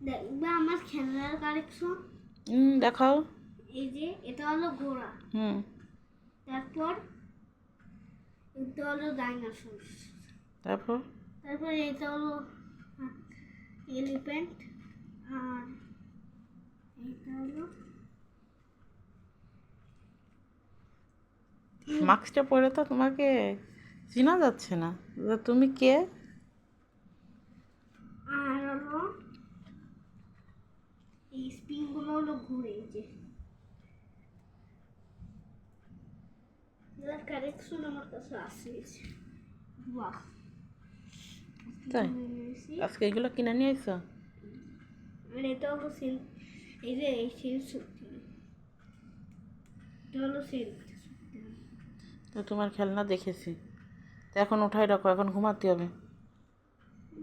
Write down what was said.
দেখবে আমার খেলনার কালেকশন। দেখাও। এই যে এটা হলো ঘোড়া, তারপর এটা হলো ডাইনোসর, তারপর এটা হলো এলিফ্যান্ট, আর এটা হলো মাস্কটা পরে তো তোমাকে চেনা যাচ্ছে না, তুমি কে? আর হলো এই স্প্রিংগুলো হলো ঘুরে, এই যে এর কালেকশন আমার কাছে আছে। বাহ, তাই আজকে এগুলো কিনে নিয়ে আইছো? আর এটা হলো সেল, এই যে এই সেল শক্তি, এটা হলো সেল। তো তোমার খেলনা দেখেছি, তো এখন উঠাই রাখো, এখন ঘুমাতে হবে।